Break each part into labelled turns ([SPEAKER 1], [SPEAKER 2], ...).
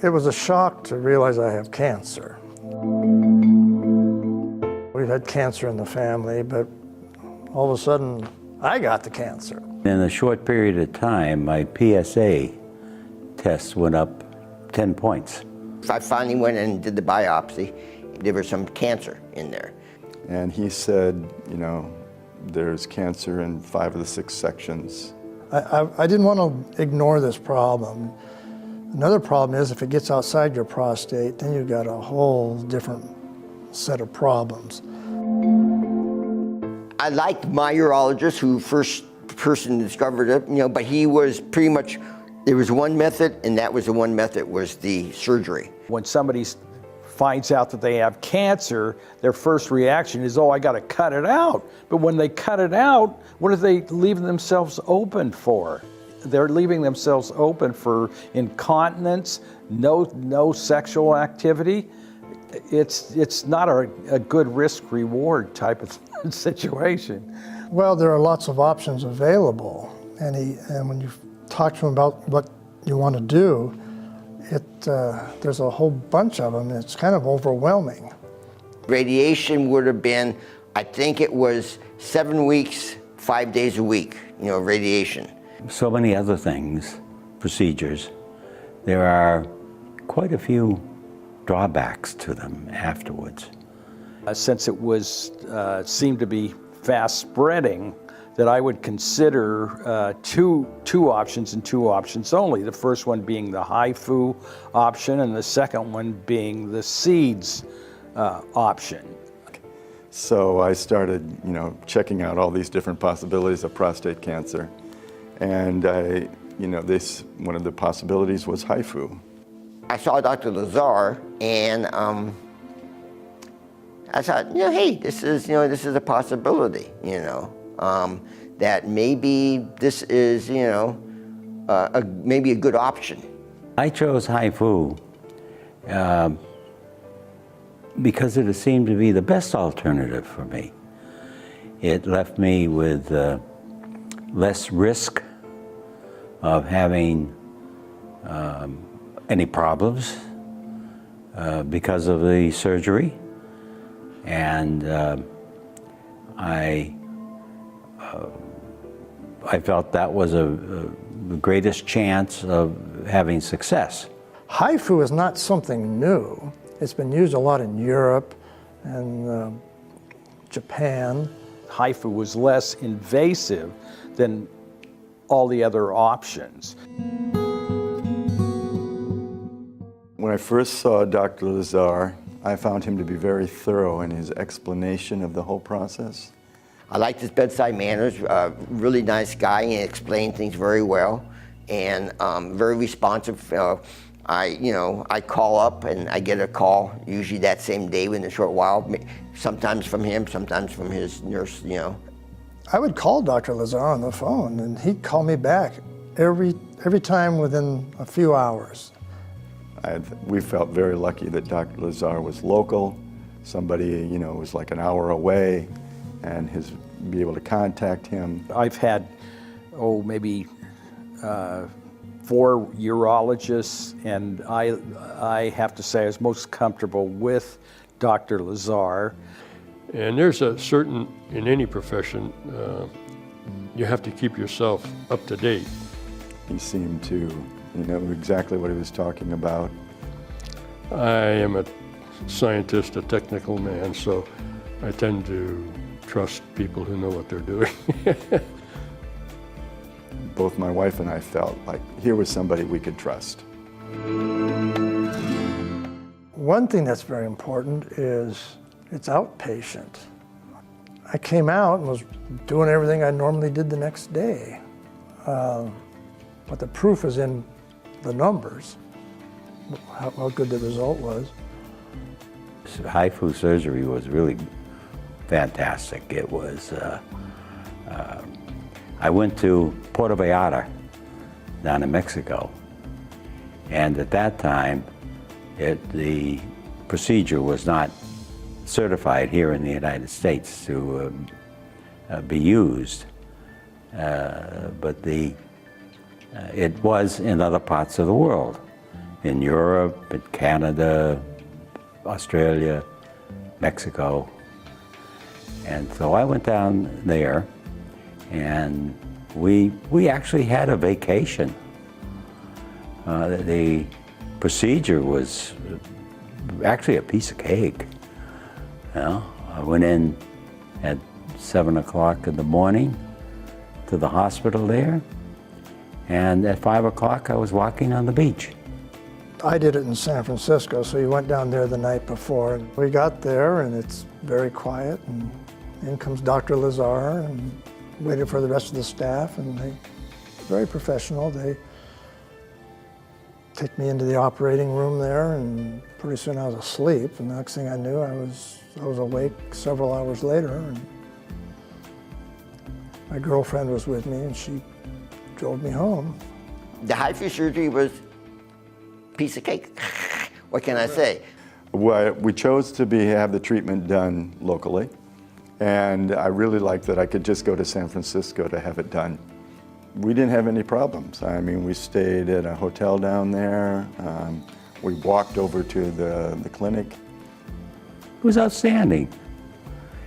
[SPEAKER 1] It was a shock to realize I have cancer. We've had cancer in the family, but all of a sudden, I got the cancer.
[SPEAKER 2] In a short period of time, my PSA test went up 10 points.
[SPEAKER 3] I finally went and did the biopsy. There was some cancer in there.
[SPEAKER 4] And he said, you know, there's cancer in 5 of the 6 sections.
[SPEAKER 1] I didn't want to ignore this problem. Another problem is if it gets outside your prostate, then you've got a whole different set of problems.
[SPEAKER 3] I liked my urologist, who first person discovered it, you know, but he was pretty much, there was one method, and that was the one method, was the surgery.
[SPEAKER 5] When somebody finds out that they have cancer, their first reaction is, oh, I got to cut it out. But when they cut it out, what are they leaving themselves open for? They're leaving themselves open for incontinence, no sexual activity. It's not a good risk-reward type of situation.
[SPEAKER 1] Well, there are lots of options available, and when you talk to him about what you want to do, there's a whole bunch of them. It's kind of overwhelming.
[SPEAKER 3] Radiation would have been, I think it was 7 weeks, 5 days a week, you know, radiation.
[SPEAKER 2] So many other things, procedures. There are quite a few drawbacks to them afterwards.
[SPEAKER 5] Since it was seemed to be fast spreading, that I would consider two options and two options only. The first one being the HIFU option, and the second one being the seeds option.
[SPEAKER 4] So I started, you know, checking out all these different possibilities of prostate cancer. And one of the possibilities was HIFU.
[SPEAKER 3] I saw Dr. Lazar, and I thought, you know, hey, this is a possibility, you know, that maybe this is, you know, maybe a good option.
[SPEAKER 2] I chose HIFU because it seemed to be the best alternative for me. It left me with less risk of having any problems because of the surgery, and I felt that was the greatest chance of having success.
[SPEAKER 1] HIFU is not something new. It's been used a lot in Europe and Japan.
[SPEAKER 5] HIFU was less invasive than all the other options.
[SPEAKER 4] When I first saw Dr. Lazar, I found him to be very thorough in his explanation of the whole process.
[SPEAKER 3] I liked his bedside manners, really nice guy, and explained things very well, and very responsive. I call up and I get a call, usually that same day within a short while, sometimes from him, sometimes from his nurse, you know.
[SPEAKER 1] I would call Dr. Lazar on the phone, and he'd call me back every time within a few hours.
[SPEAKER 4] We felt very lucky that Dr. Lazar was local, somebody, you know, was like an hour away, and be able to contact him.
[SPEAKER 5] I've had, maybe 4 urologists, and I have to say I was most comfortable with Dr. Lazar.
[SPEAKER 6] And there's a certain, in any profession, you have to keep yourself up to date.
[SPEAKER 4] He seemed to know exactly what he was talking about.
[SPEAKER 6] I am a scientist, a technical man, so I tend to trust people who know what they're doing.
[SPEAKER 4] Both my wife and I felt like here was somebody we could trust.
[SPEAKER 1] One thing that's very important is it's outpatient. I came out and was doing everything I normally did the next day. But the proof is in the numbers, how good the result was.
[SPEAKER 2] HIFU surgery was really fantastic. It was, I went to Puerto Vallarta down in Mexico, and at that time, the procedure was not certified here in the United States to be used, but it was in other parts of the world, in Europe, in Canada, Australia, Mexico. And so I went down there, and we actually had a vacation. The procedure was actually a piece of cake. You know, I went in at 7 o'clock in the morning to the hospital there, and at 5 o'clock I was walking on the beach.
[SPEAKER 1] I did it in San Francisco, so you went down there the night before. And we got there, and it's very quiet, and in comes Dr. Lazar, and waited for the rest of the staff, and they very professional. They take me into the operating room there, and pretty soon I was asleep, and the next thing I knew, I was awake several hours later, and my girlfriend was with me, and she drove me home.
[SPEAKER 3] The HIFU surgery was a piece of cake. What can I say?
[SPEAKER 4] Well, we chose to have the treatment done locally, and I really liked that I could just go to San Francisco to have it done. We didn't have any problems. I mean, we stayed at a hotel down there. We walked over to the clinic.
[SPEAKER 2] It was outstanding.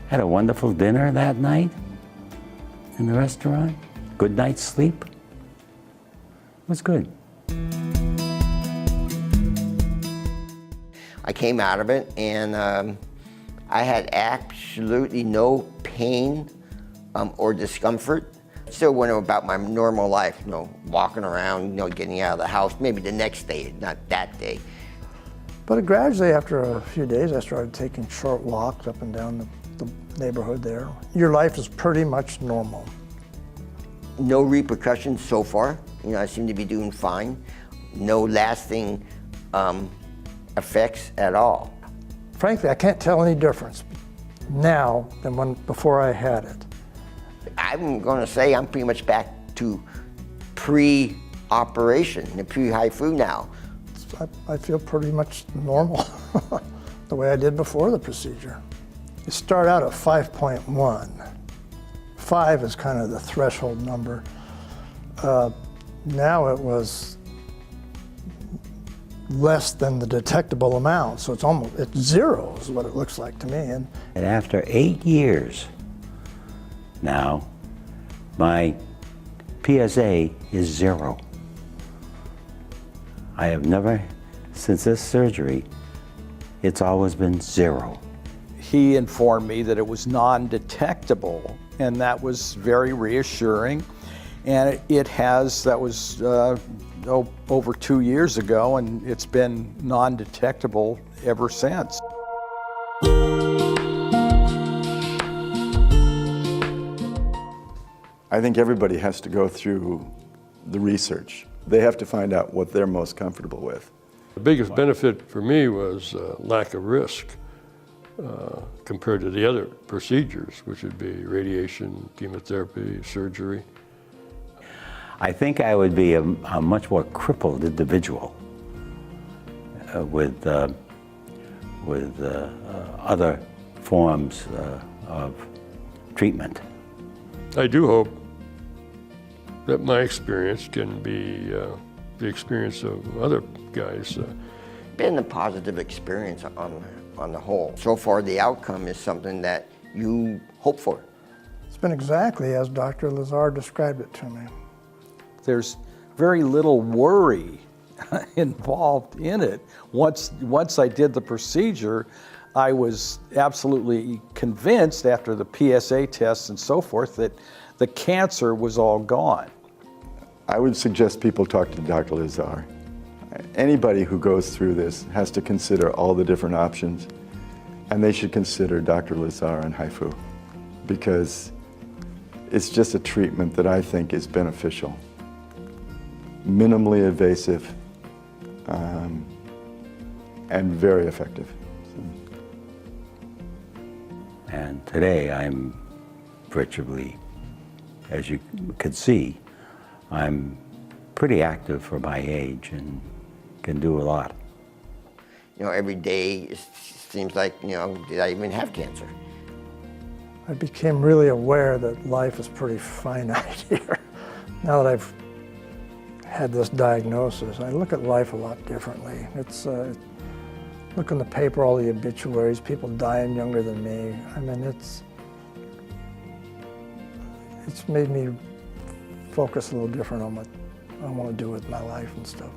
[SPEAKER 2] Had a wonderful dinner that night in the restaurant. Good night's sleep. It was good.
[SPEAKER 3] I came out of it, and I had absolutely no pain or discomfort. Still went about my normal life, you know, walking around, you know, getting out of the house, maybe the next day, not that day.
[SPEAKER 1] But gradually, after a few days, I started taking short walks up and down the neighborhood there. Your life is pretty much normal.
[SPEAKER 3] No repercussions so far. You know, I seem to be doing fine. No lasting effects at all.
[SPEAKER 1] Frankly, I can't tell any difference now than before I had it.
[SPEAKER 3] I'm going to say I'm pretty much back to pre-operation, the pre-HIFU now.
[SPEAKER 1] I feel pretty much normal, the way I did before the procedure. You start out at 5.1. 5 is kind of the threshold number. Now it was less than the detectable amount, so it's 0 is what it looks like to me.
[SPEAKER 2] And after 8 years now, my PSA is 0. I have never, since this surgery, it's always been 0.
[SPEAKER 5] He informed me that it was non-detectable, and that was very reassuring. And that was over 2 years ago, and it's been non-detectable ever since.
[SPEAKER 4] I think everybody has to go through the research. They have to find out what they're most comfortable with.
[SPEAKER 6] The biggest benefit for me was lack of risk compared to the other procedures, which would be radiation, chemotherapy, surgery.
[SPEAKER 2] I think I would be a much more crippled individual with other forms of treatment.
[SPEAKER 6] I do hope that my experience can be the experience of other guys.
[SPEAKER 3] Been a positive experience on the whole. So far, the outcome is something that you hope for.
[SPEAKER 1] It's been exactly as Dr. Lazar described it to me.
[SPEAKER 5] There's very little worry involved in it. Once I did the procedure, I was absolutely convinced after the PSA tests and so forth that the cancer was all gone.
[SPEAKER 4] I would suggest people talk to Dr. Lazar. Anybody who goes through this has to consider all the different options, and they should consider Dr. Lazar and HIFU, because it's just a treatment that I think is beneficial. Minimally invasive, and very effective.
[SPEAKER 2] And today I'm virtually, as you could see, I'm pretty active for my age and can do a lot.
[SPEAKER 3] You know, every day it seems like, you know, did I even have cancer?
[SPEAKER 1] I became really aware that life is pretty finite here. Now that I've had this diagnosis, I look at life a lot differently. It's look in the paper, all the obituaries, people dying younger than me. I mean, it's made me focus a little different on what I want to do with my life and stuff.